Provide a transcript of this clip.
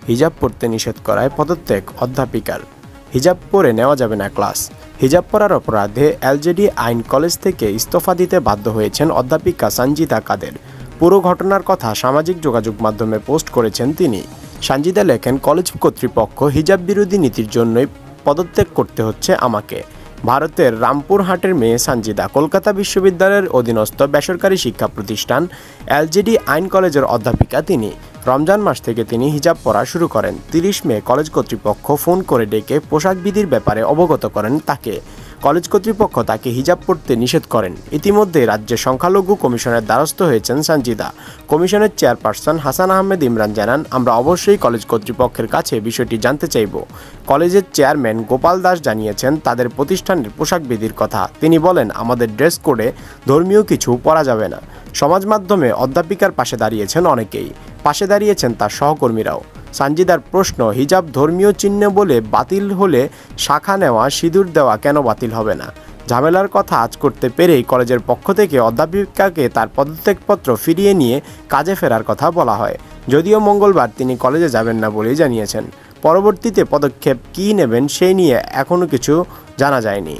হিজাব পরতে নিষেধ করায় পদত্যাগ অধ্যাপিকার। হিজাব পরে নেওয়া যাবে না ক্লাস। হিজাব পরার অপরাধে এলজেডি আইন কলেজ থেকে ইস্তফা দিতে বাধ্য হয়েছেন অধ্যাপিকা সঞ্জিদা কাদের। পুরো ঘটনার কথা সামাজিক যোগাযোগ মাধ্যমে পোস্ট করেছেন তিনি। সঞ্জিদা লেখেন, কলেজ কর্তৃপক্ষ হিজাব বিরোধী নীতির জন্যই পদত্যাগ করতে হচ্ছে আমাকে। ভারতের রামপুরহাটের মেয়ে সঞ্জিদা কলকাতা বিশ্ববিদ্যালয়ের অধীনস্থ বেসরকারি শিক্ষা প্রতিষ্ঠান এলজেডি আইন কলেজের অধ্যাপিকা তিনি। রমজান মাস থেকে তিনি হিজাব পরা শুরু করেন। 30 মে কলেজ কর্তৃপক্ষ ফোন করে ডেকে পোশাক বিধির ব্যাপারে অবগত করেন তাকে। কলেজ কর্তৃপক্ষ তাকে হিজাব পরতে নিষেধ করেন। ইতিমধ্যে রাজ্যের সংখ্যালঘু কমিশনের দ্বারস্থ হয়েছেন সঞ্জিদা। কমিশনের চেয়ারপারসন হাসান আহমেদ ইমরান জানান, আমরা অবশ্যই কলেজ কর্তৃপক্ষের কাছে বিষয়টি জানতে চাইব। কলেজের চেয়ারম্যান গোপাল দাস জানিয়েছেন তাদের প্রতিষ্ঠানের পোশাক বিধির কথা। তিনি বলেন, আমাদের ড্রেস কোডে ধর্মীয় কিছু পরা যাবে না। সমাজ মাধ্যমে অধ্যাপিকার পাশে দাঁড়িয়েছেন অনেকেই, পাশে দাঁড়িয়েছেন তার সহকর্মীরাও। সঞ্জিদার প্রশ্ন, হিজাব ধর্মীয় চিহ্ন বলে বাতিল হলে শাখা নেওয়া, সিঁদুর দেওয়া কেন বাতিল হবে না? ঝামেলার কথা আজ করতে পেরেই কলেজের পক্ষ থেকে অধ্যাপিকাকে তার পদত্যাগপত্র ফিরিয়ে নিয়ে কাজে ফেরার কথা বলা হয়। যদিও মঙ্গলবার তিনি কলেজে যাবেন না বলেই জানিয়েছেন। পরবর্তীতে পদক্ষেপ কী নেবেন সেই নিয়ে এখনও কিছু জানা যায়নি।